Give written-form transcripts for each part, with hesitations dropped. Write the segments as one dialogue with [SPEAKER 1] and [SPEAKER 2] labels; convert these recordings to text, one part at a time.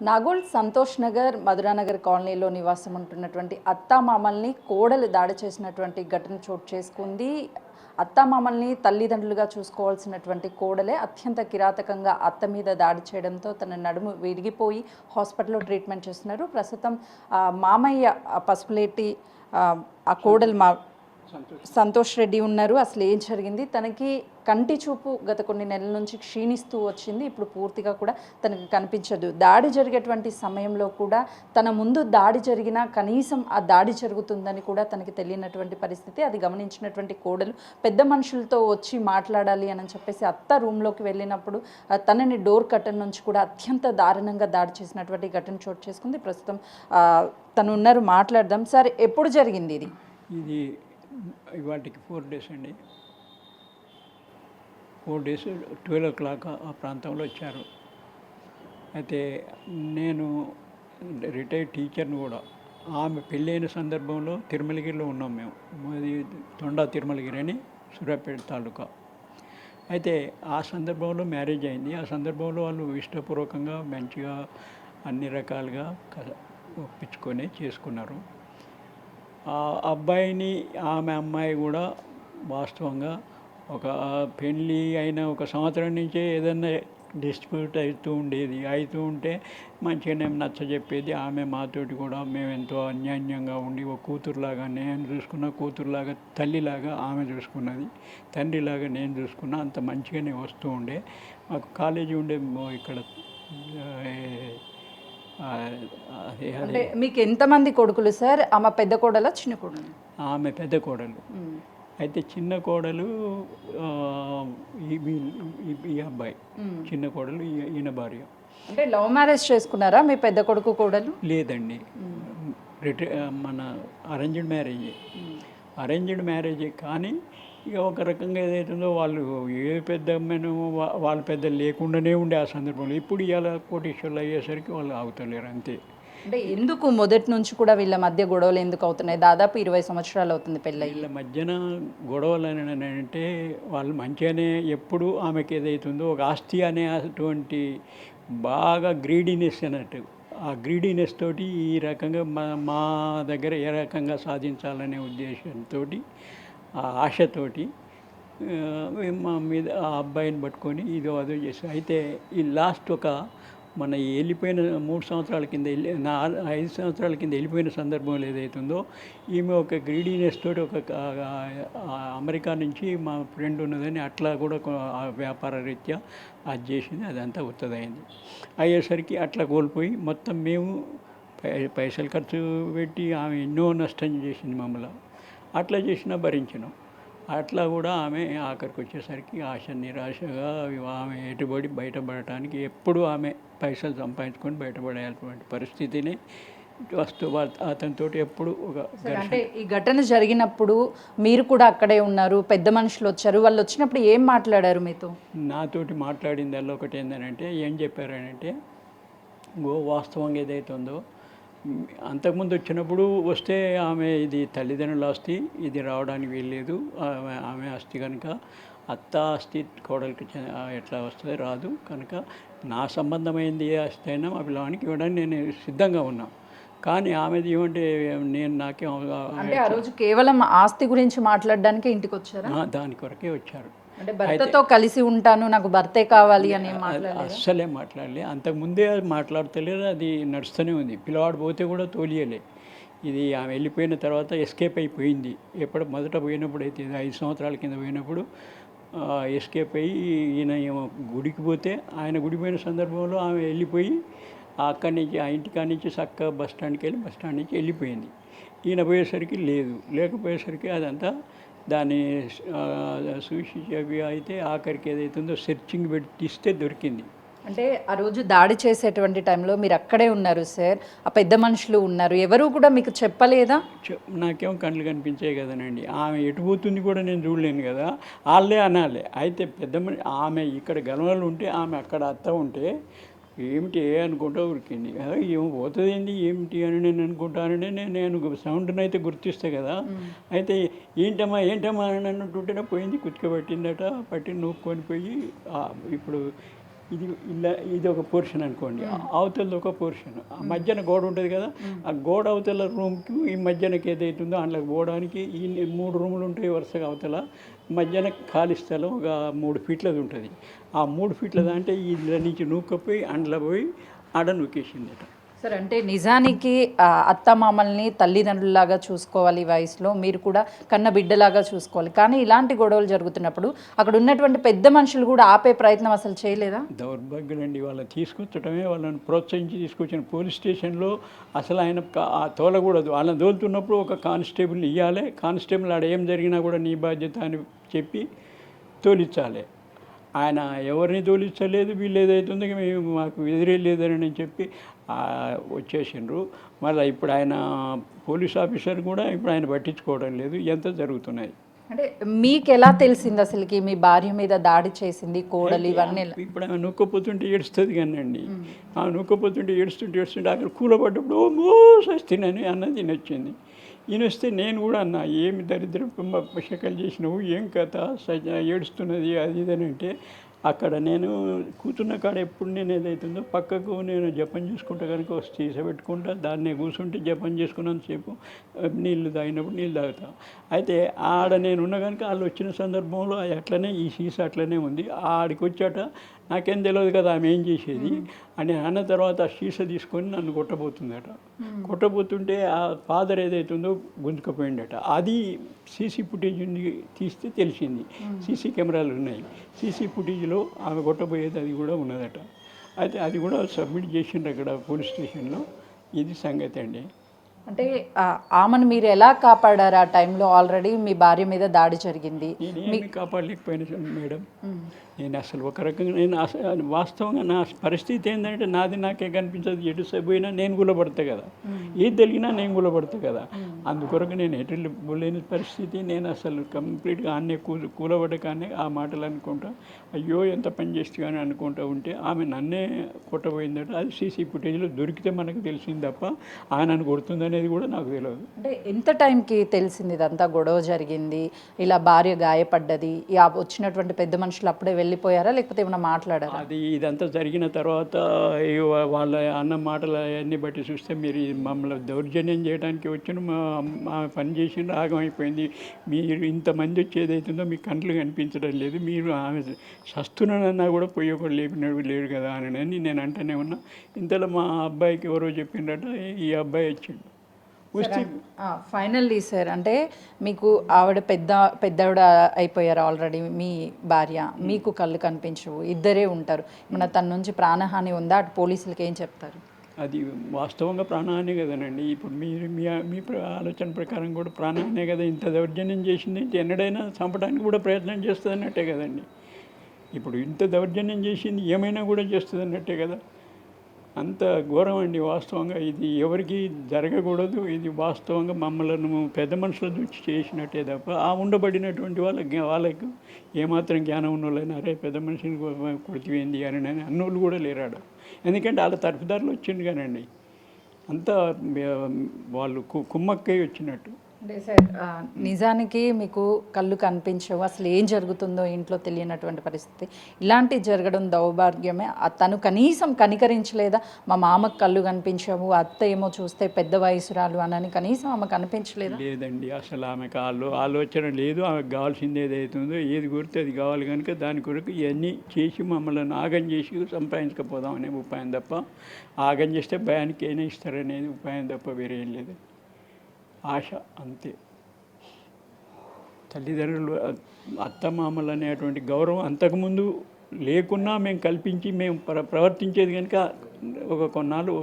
[SPEAKER 1] నాగోల్ సంతోష్ నగర్ మధురానగర్ కాలనీలో నివాసం ఉంటున్నటువంటి అత్తామామల్ని కోడలు దాడి చేసినటువంటి ఘటన చోటు చేసుకుంది. అత్తామామల్ని తల్లిదండ్రులుగా చూసుకోవాల్సినటువంటి కోడలే అత్యంత కిరాతకంగా అత్త మీద దాడి చేయడంతో తన నడుము విరిగిపోయి హాస్పిటల్లో ట్రీట్మెంట్ చేస్తున్నారు. ప్రస్తుతం మామయ్య పసుపులేటి ఆ కోడలు సంతోష్ రెడ్డి ఉన్నారు. అసలు ఏం జరిగింది, తనకి కంటి చూపు గత కొన్ని నెలల నుంచి క్షీణిస్తూ వచ్చింది. ఇప్పుడు పూర్తిగా కూడా తనకు కనిపించదు. దాడి జరిగేటువంటి సమయంలో కూడా తన ముందు దాడి జరిగినా కనీసం ఆ దాడి జరుగుతుందని కూడా తనకి తెలియనటువంటి పరిస్థితి. అది గమనించినటువంటి కోడలు పెద్ద మనుషులతో వచ్చి మాట్లాడాలి అని చెప్పేసి అత్త రూమ్లోకి వెళ్ళినప్పుడు తనని డోర్ కర్టన్ నుంచి కూడా అత్యంత దారుణంగా దాడి చేసినటువంటి ఘటన చోటు చేసుకుంది. ప్రస్తుతం తను ఉన్నారు, మాట్లాడదాం. సార్, ఎప్పుడు జరిగింది ఇది?
[SPEAKER 2] ఇది ఇవాటికి 4 days అండి. 4 days 12 o'clock ఆ ప్రాంతంలో వచ్చారు. అయితే నేను రిటైర్డ్ టీచర్ని కూడా. ఆమె పెళ్ళైన సందర్భంలో తిరుమలగిరిలో ఉన్నాం మేము. అది తొండా తిరుమలగిరి అని సూర్యాపేట తాలూకా. అయితే ఆ సందర్భంలో మ్యారేజ్ అయింది. ఆ సందర్భంలో వాళ్ళు ఇష్టపూర్వకంగా మంచిగా అన్ని రకాలుగా ఒప్పించుకొని చేసుకున్నారు. ఆ అబ్బాయిని ఆమె అమ్మాయి కూడా వాస్తవంగా ఒక పెళ్ళి అయిన 1 సంవత్సరం నుంచే ఏదన్నా డిస్ప్యూట్ అవుతూ ఉంటే మంచిగానే నచ్చజెప్పేది. ఆమె మాతోటి కూడా మేము ఎంతో అన్యోన్యంగా ఉండి ఒక కూతురులాగా నేను చూసుకున్న, కూతురులాగా తల్లిలాగా ఆమె చూసుకున్నది, తండ్రిలాగా నేను చూసుకున్నా. అంత మంచిగానే వస్తూ ఉండే. మాకు కాలేజీ ఉండే ఇక్కడ.
[SPEAKER 1] అంటే మీకు ఎంతమంది కొడుకులు సార్? ఆమె పెద్ద కోడలా చిన్న కోడలు?
[SPEAKER 2] ఆమె పెద్ద కోడలు. అయితే చిన్న కోడలు ఈ అబ్బాయి, చిన్న కోడలు ఈయన భార్య.
[SPEAKER 1] అంటే లవ్ మ్యారేజ్ చేసుకున్నారా మీ పెద్ద కొడుకు కోడలు?
[SPEAKER 2] లేదండి, మన అరేంజ్డ్ మ్యారేజే. కానీ ఇక ఒక రకంగా ఏదైతుందో వాళ్ళు ఏ పెద్ద అమ్మాయినో వాళ్ళ పెద్దలు లేకుండానే ఉండే ఆ సందర్భంలో. ఇప్పుడు ఇలా కోటీశ్వర్లు అయ్యేసరికి వాళ్ళు ఆగుతలేరు అంతే.
[SPEAKER 1] అంటే ఎందుకు మొదటి నుంచి కూడా వీళ్ళ మధ్య గొడవలు ఎందుకు అవుతున్నాయి? దాదాపు 20 సంవత్సరాలు అవుతుంది పెళ్ళి.
[SPEAKER 2] వీళ్ళ మధ్యన గొడవలు అని అంటే వాళ్ళు మంచిగానే ఎప్పుడు ఆమెకి ఏదైతుందో ఒక ఆస్తి అనే అటువంటి బాగా గ్రీడీనెస్ అన్నట్టు. ఆ గ్రీడీనెస్ తోటి ఈ రకంగా మా దగ్గర ఏ రకంగా సాధించాలనే ఉద్దేశంతో, ఆ ఆశతోటి మా మీద ఆ అబ్బాయిని పట్టుకొని ఇదో అదో చేసి. అయితే ఈ లాస్ట్ మన వెళ్ళిపోయిన 3 సంవత్సరాల కింద 5 సంవత్సరాల కింద వెళ్ళిపోయిన సందర్భంలో ఏదైతుందో ఈమె ఒక గ్రీడీనెస్ తోటి అమెరికా నుంచి మా ఫ్రెండ్ ఉన్నదని అట్లా కూడా వ్యాపార రీత్యా అది చేసింది. అదంతా ఉత్తదైంది. అయ్యేసరికి అట్లా కోల్పోయి మొత్తం మేము పైసలు ఖర్చు పెట్టి ఆమె ఎన్నో నష్టం చేసింది మమ్మల్ని. అట్లా చేసినా భరించినాం. అట్లా కూడా ఆమె ఆఖరికి వచ్చేసరికి ఆశ నిరాశగా ఆమె ఎటుబడి బయటపడటానికి ఎప్పుడు ఆమె పైసలు సంపాదించుకొని బయటపడేటువంటి పరిస్థితిని అతనితో ఎప్పుడు
[SPEAKER 1] అంటే ఈ ఘటన జరిగినప్పుడు మీరు కూడా అక్కడే ఉన్నారు, పెద్ద మనుషులు వచ్చారు. వాళ్ళు వచ్చినప్పుడు ఏం మాట్లాడారు మీతో?
[SPEAKER 2] నాతోటి మాట్లాడింది అలా ఒకటి ఏంటంటే, ఏం చెప్పారనంటే, వాస్తవంగా ఏదైతే ఉందో అంతకుముందు వచ్చినప్పుడు వస్తే ఆమె ఇది తల్లిదండ్రుల ఆస్తి, ఇది రావడానికి వీల్లేదు. ఆమె ఆస్తి కనుక అత్త ఆస్తి కోడలికి ఎట్లా వస్తుంది, రాదు. కనుక నా సంబంధమైంది ఏ ఆస్తి అయినా మా పిల్లవానికి ఇవ్వడానికి నేను సిద్ధంగా ఉన్నా. కానీ ఆమెది ఏమంటే నేను నాకేం
[SPEAKER 1] అంటే ఆ రోజు కేవలం ఆస్తి గురించి మాట్లాడడానికి ఇంటికి వచ్చారా?
[SPEAKER 2] దాని కొరకే వచ్చారు.
[SPEAKER 1] అంటే భర్తతో కలిసి ఉంటాను, నాకు భర్తే కావాలి అని
[SPEAKER 2] అస్సలే మాట్లాడలే. అంతకుముందే మాట్లాడతలేదు, అది నడుస్తూనే ఉంది. పిల్లవాడు పోతే కూడా తోలియలే. ఇది ఆమె వెళ్ళిపోయిన తర్వాత ఎస్కేప్ అయిపోయింది. ఎప్పుడు మొదట పోయినప్పుడు అయితే 5 సంవత్సరాల కింద పోయినప్పుడు ఎస్కేప్ అయ్యి ఈయన ఏమో గుడికి పోతే, ఆయన గుడిపోయిన సందర్భంలో ఆమె వెళ్ళిపోయి అక్కడి నుంచి ఆ ఇంటికాడి నుంచి చక్కగా బస్ స్టాండ్ నుంచి వెళ్ళిపోయింది. ఈయన పోయేసరికి లేకపోయేసరికి అదంతా దాన్ని చూసి అయితే ఆఖరికి ఏదైతుందో సెర్చింగ్ పెట్టి తీస్తే దొరికింది.
[SPEAKER 1] అంటే ఆ రోజు దాడి చేసేటువంటి టైంలో మీరు అక్కడే ఉన్నారు సార్, ఆ పెద్ద మనుషులు ఉన్నారు, ఎవరు కూడా మీకు చెప్పలేదా?
[SPEAKER 2] నాకేమో కళ్ళు కనిపించాయి కదనండి. ఆమె ఎటు పోతుంది కూడా నేను చూడలేను కదా, వాళ్ళే అనాలి. అయితే ఆమె ఇక్కడ గలవలు ఉంటే, ఆమె అక్కడ అత్త ఉంటే ఏమిటి అనుకుంటా ఉరికింది. ఏమో పోతుంది ఏమిటి అని నేను అనుకుంటానని నేను సౌండ్ని అయితే గుర్తిస్తే కదా. అయితే ఏంటమ్మా అని అన్నట్టుంటేనే పోయింది, కుతిక పట్టిందట. పట్టి నూక్కొని పోయి ఇప్పుడు ఇది ఇలా ఇది ఒక పోర్షన్ అనుకోండి, అవతలది ఒక పోర్షన్, ఆ మధ్యన గోడ ఉంటుంది కదా, ఆ గోడ అవతల రూమ్కి ఈ మధ్యనకి ఏదైతుందో అందులోకి పోవడానికి ఈ 3 రూములు ఉంటాయి వరుసగా అవతల, మధ్యన ఖాళీ స్థలం ఒక 3 ఫీట్లది ఉంటుంది. ఆ 3 ఫీట్లది అంటే ఇందులో నుంచి నూక్కపోయి అందులో పోయి ఆడ నూకేసిందట.
[SPEAKER 1] సార్ అంటే నిజానికి అత్తమామల్ని తల్లిదండ్రులాగా చూసుకోవాలి ఈ వయసులో, మీరు కూడా కన్న బిడ్డలాగా చూసుకోవాలి, కానీ ఇలాంటి గొడవలు జరుగుతున్నప్పుడు అక్కడ ఉన్నటువంటి పెద్ద మనుషులు కూడా ఆపే ప్రయత్నం అసలు చేయలేదా?
[SPEAKER 2] దౌర్భాగ్యులండి, వాళ్ళని తీసుకొచ్చటమే, వాళ్ళని ప్రోత్సహించి తీసుకొచ్చిన పోలీస్ స్టేషన్లో అసలు ఆయన తోలకూడదు. వాళ్ళని తోలుతున్నప్పుడు ఒక కానిస్టేబుల్ని ఇవ్వాలి, కానిస్టేబుల్ ఆడ ఏం జరిగినా కూడా నీ బాధ్యత అని చెప్పి తోలించాలి. ఆయన ఎవరిని తోలించలేదు, వీళ్ళు ఏదైతుందో మేము మాకు ఎదురే లేదని చెప్పి వచ్చేసిండ్రు. మళ్ళీ ఇప్పుడు ఆయన పోలీస్ ఆఫీసర్ కూడా ఇప్పుడు ఆయన పట్టించుకోవడం లేదు, ఎంత జరుగుతున్నాయి.
[SPEAKER 1] అంటే మీకు ఎలా తెలిసింది అసలుకి మీ భార్య మీద దాడి చేసింది కోడలు ఇవన్నీ?
[SPEAKER 2] ఇప్పుడు ఆమె నొక్కపోతుంటే ఏడుస్తుంది కానండి, ఆమె నొక్కపోతుంటే ఏడుస్తుంటే అక్కడ కూలబడ్డప్పుడు ఓ మో సస్తినని అన్నది నచ్చింది. ఈయన వస్తే నేను కూడా అన్నా, ఏమి దరిద్ర శకలు చేసినావు, ఏం కథ ఏడుస్తున్నది అది ఇదని అంటే, అక్కడ నేను కూర్చున్న కాడ ఎప్పుడు నేను ఏదైతుందో పక్కకు నేను జపం చేసుకుంటా కనుక సీస పెట్టుకుంటా, దాన్నే కూర్చుంటే జపం చేసుకున్నంతసేపు నీళ్ళు తాగినప్పుడు నీళ్ళు తాగుతా. అయితే ఆడ నేను ఉన్న కనుక వాళ్ళు వచ్చిన సందర్భంలో అట్లనే ఈ సీస అట్లనే ఉంది. ఆడికి వచ్చాట నాకేం తెలియదు కదా ఆమె ఏం చేసేది అని అన్న తర్వాత ఆ సీస తీసుకొని నన్ను కొట్టబోతుందట. కొట్టబోతుంటే ఆ ఫాదర్ ఏదైతుందో గుంజుకపోయిందట. అది సీసీ ఫుటేజ్ తీస్తే తెలిసింది, సీసీ కెమెరాలు ఉన్నాయి, సీసీ ఫుటేజ్లో ఆమె కొట్టబోయేది అది కూడా ఉన్నదట. అయితే అది కూడా సబ్మిట్ చేసిండ్రు అక్కడ పోలీస్ స్టేషన్లో. ఇది సంగతి అండి.
[SPEAKER 1] అంటే ఆమెను మీరు ఎలా కాపాడారు ఆ టైంలో? ఆల్రెడీ మీ భార్య మీద దాడి జరిగింది,
[SPEAKER 2] నేనేమి కాపాడలేకపోయినా మేడం. నేను అసలు ఒక రకంగా నేను వాస్తవంగా నా పరిస్థితి ఏంటంటే నాది నాకే కనిపించదు, ఎటు పోయినా నేను గులపడతా కదా, ఏది తెలిగినా నేను గులపడతా కదా, అందుకొరకు నేను ఎటు లేని పరిస్థితి. నేను అసలు కంప్లీట్గా ఆన్నే కూలబడ్డకానే ఆ మాటలు అనుకుంటా, అయ్యో ఎంత పని చేస్తే అని అనుకుంటూ ఉంటే ఆమె నన్నే కొట్టబోయిందట. అది సీసీ ఫుటేజ్లో దొరికితే మనకు తెలిసింది తప్ప ఆమెను కొడుతుందనేది కూడా నాకు తెలియదు.
[SPEAKER 1] అంటే ఎంత టైంకి తెలిసింది ఇదంతా గొడవ జరిగింది, ఇలా భార్య గాయపడ్డది, వచ్చినటువంటి పెద్ద మనుషులు అప్పుడే వెళ్ళిపోయారా లేకపోతే ఏమైనా మాట్లాడారా?
[SPEAKER 2] అది ఇదంతా జరిగిన తర్వాత వాళ్ళ అన్న మాటలు అవన్నీ బట్టి చూస్తే మీరు మమ్మల్ని దౌర్జన్యం చేయడానికి వచ్చిన మా పని చేసిన రాగం అయిపోయింది, మీరు ఇంతమంది వచ్చేది అవుతుందో మీ కంట్లు కనిపించడం లేదు, మీరు ఆమె సస్తున్నానన్నా కూడా పోయి ఒకటి లేపినడు లేడు కదా అని నేను అంటూనే ఉన్నా. ఇంతలో మా అబ్బాయికి ఎవరో చెప్పిండట, ఈ అబ్బాయి వచ్చిండు.
[SPEAKER 1] ఫైనల్లీ సార్, అంటే మీకు ఆవిడ పెద్దవిడ అయిపోయారు ఆల్రెడీ మీ భార్య, మీకు కళ్ళు కనిపించవు, ఇద్దరే ఉంటారు, మన తన నుంచి ప్రాణహాని ఉందా? అటు పోలీసులకి ఏం చెప్తారు?
[SPEAKER 2] అది వాస్తవంగా ప్రాణహానే కదనండి. ఇప్పుడు మీరు మీ ఆలోచన ప్రకారం కూడా ప్రాణహానే కదా. ఇంత దౌర్జన్యం చేసింది ఎన్నడైనా చంపడానికి కూడా ప్రయత్నం చేస్తుంది అన్నట్టే కదండి. ఇప్పుడు ఇంత దౌర్జన్యం చేసింది ఏమైనా కూడా చేస్తుంది అన్నట్టే కదా. అంత ఘోరం అండి వాస్తవంగా. ఇది ఎవరికి జరగకూడదు. ఇది వాస్తవంగా మమ్మల్ని పెద్ద మనుషుల చూసి చేసినట్టే తప్ప ఆ ఉండబడినటువంటి వాళ్ళకు ఏమాత్రం జ్ఞానం ఉన్నోళ్ళైనా అరే పెద్ద మనిషిని కొడితివేంది అని అన్నోళ్ళు కూడా లేరాడ. ఎందుకంటే వాళ్ళ తరఫుదారులు వచ్చింది కానండి, అంతా వాళ్ళు కుమ్మక్కై వచ్చినట్టు.
[SPEAKER 1] అంటే సార్ నిజానికి మీకు కళ్ళు కనిపించవు, అసలు ఏం జరుగుతుందో ఇంట్లో తెలియనటువంటి పరిస్థితి, ఇలాంటి జరగడం దౌర్భాగ్యమే. తను కనీసం కనికరించలేదా? మా మామకు కళ్ళు కనిపించవు, అత్త ఏమో చూస్తే పెద్ద వయసురాలు అని కనీసం ఆమె కనిపించలేదా?
[SPEAKER 2] లేదండి, అసలు ఆమెకు ఆలోచన లేదు. ఆమెకు కావాల్సింది ఏదైతుందో ఏది కోరితే అది కావాలి కనుక దాని కొరకు ఇవన్నీ చేసి మమ్మల్ని ఆగం చేసి సంపాదించకపోదాం అనే ఉపాయం తప్ప, ఆగం చేస్తే భయానికి ఏమైనా ఇస్తారనేది ఉపాయం తప్ప వేరే ఏం లేదు. ఆశ అంతే. తల్లిదండ్రులు అత్తమామలు అనేటువంటి గౌరవం అంతకుముందు లేకున్నా మేము కల్పించి మేము ప్రవర్తించేది కనుక కొన్నాళ్ళు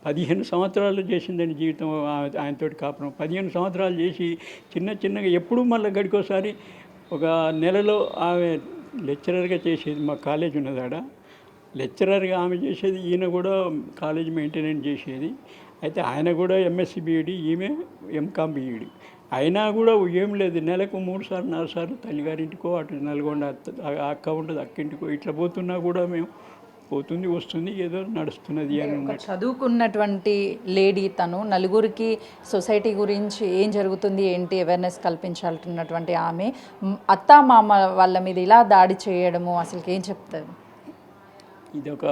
[SPEAKER 2] 15 సంవత్సరాలు చేసిందని జీవితం ఆయనతోటి కాపురం. 15 సంవత్సరాలు చేసి చిన్నగా ఎప్పుడూ మళ్ళీ గడికోసారి ఒక నెలలో ఆమె లెక్చరర్గా చేసేది. మా కాలేజ్ ఉన్నదాడ లెక్చరర్గా ఆమె చేసేది, ఈయన కూడా కాలేజ్ మెయింటెనెన్స్ చేసేది. అయితే ఆయన కూడా ఎంఎస్సి బీఈడి, ఈమె ఎంకామ్ బీఈడి. అయినా కూడా ఏం లేదు, నెలకు 3 సార్లు 4 సార్లు తల్లిగారింటికో అటు నల్గొండ అక్క ఉంటుంది అక్కింటికో ఇట్లా పోతున్నా కూడా మేము పోతుంది వస్తుంది ఏదో నడుస్తున్నది అని.
[SPEAKER 1] చదువుకున్నటువంటి లేడీ తను, నలుగురికి సొసైటీ గురించి ఏం జరుగుతుంది ఏంటి అవేర్నెస్ కల్పించాల్సినటువంటి ఆమె అత్తా మామ వాళ్ళ మీద ఇలా దాడి చేయడము అసలుకి ఏం చెప్తారు?
[SPEAKER 2] ఇది ఒక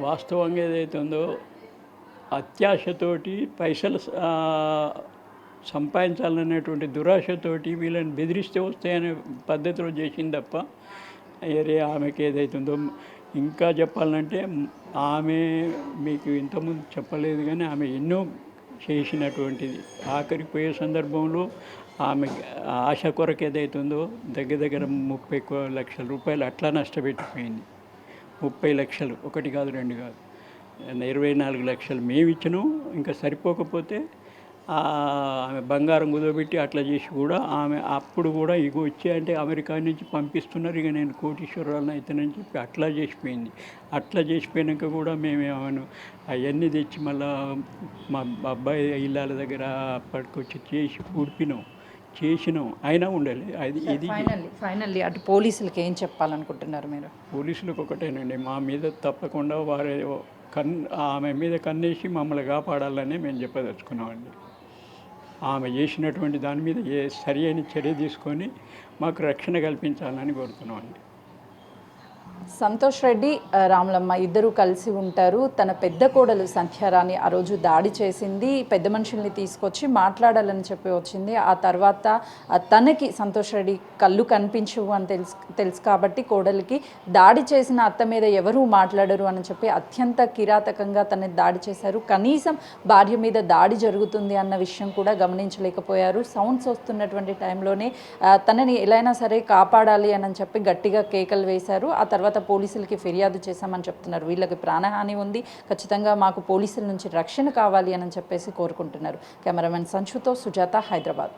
[SPEAKER 2] వాస్తవంగా ఏదైతే ఉందో అత్యాశతోటి పైసలు సంపాదించాలనేటువంటి దురాశతోటి వీళ్ళని బెదిరిస్తే వస్తాయనే పద్ధతిలో చేసింది తప్ప వేరే ఆమెకి ఏదైతుందో ఇంకా చెప్పాలంటే ఆమె మీకు ఇంతకుముందు చెప్పలేదు కానీ ఆమె ఎన్నో చేసినటువంటిది ఆఖరికి పోయే సందర్భంలో ఆమె ఆశ కొరకు ఏదైతుందో దగ్గర దగ్గర 30 లక్షల రూపాయలు అట్లా నష్టపెట్టిపోయింది. 30 లక్షలు, ఒకటి కాదు రెండు కాదు, 24 లక్షలు మేము ఇచ్చినాం. ఇంకా సరిపోకపోతే ఆమె బంగారం కుదోబెట్టి అట్లా చేసి కూడా ఆమె అప్పుడు కూడా ఇక వచ్చి అంటే అమెరికా నుంచి పంపిస్తున్నారు, ఇక నేను కోటీశ్వరాలను అవుతానని చెప్పి అట్లా చేసిపోయింది. అట్లా చేసిపోయాక కూడా మేము ఏమను అవన్నీ తెచ్చి మళ్ళా మా అబ్బాయి ఇళ్ళ దగ్గర అప్పటికొచ్చి చేసి చేసినాం అయినా ఉండాలి. అది ఇది
[SPEAKER 1] ఫైనల్లీ అటు పోలీసులకి ఏం చెప్పాలనుకుంటున్నారు మీరు?
[SPEAKER 2] పోలీసులకు ఒకటేనండి, మా మీద తప్పకుండా వారి ఆమె మీద కన్నేసి మమ్మల్ని కాపాడాలని మేము చెప్పదలుచుకున్నామండి. ఆమె చేసినటువంటి దాని మీద సరి అయిన చర్య తీసుకొని మాకు రక్షణ కల్పించాలని కోరుతున్నామండి.
[SPEAKER 1] సంతోష్ రెడ్డి, రాములమ్మ ఇద్దరూ కలిసి ఉంటారు. తన పెద్ద కోడలు సంధ్యారాణి ఆ రోజు దాడి చేసింది, పెద్ద మనుషుల్ని తీసుకొచ్చి మాట్లాడాలని చెప్పి వచ్చింది. ఆ తర్వాత తనకి సంతోష్ రెడ్డి కళ్ళు కనిపించవు అని తెలుసు కాబట్టి కోడలికి దాడి చేసిన అత్త మీద ఎవరూ మాట్లాడరు అని చెప్పి అత్యంత కిరాతకంగా తనని దాడి చేశారు. కనీసం భార్య మీద దాడి జరుగుతుంది అన్న విషయం కూడా గమనించలేకపోయారు. సౌండ్స్ వస్తున్నటువంటి టైంలోనే తనని ఎలాగైనా సరే కాపాడాలి అని చెప్పి గట్టిగా కేకలు వేశారు. ఆ తర్వాత పోలీసులకి ఫిర్యాదు చేశామని చెప్తున్నారు. వీళ్ళకి ప్రాణహాని ఉంది, ఖచ్చితంగా మాకు పోలీసుల నుంచి రక్షణ కావాలి అని చెప్పేసి కోరుకుంటున్నారు. కెమెరామెన్ సంచుతో సుజాత, హైదరాబాద్.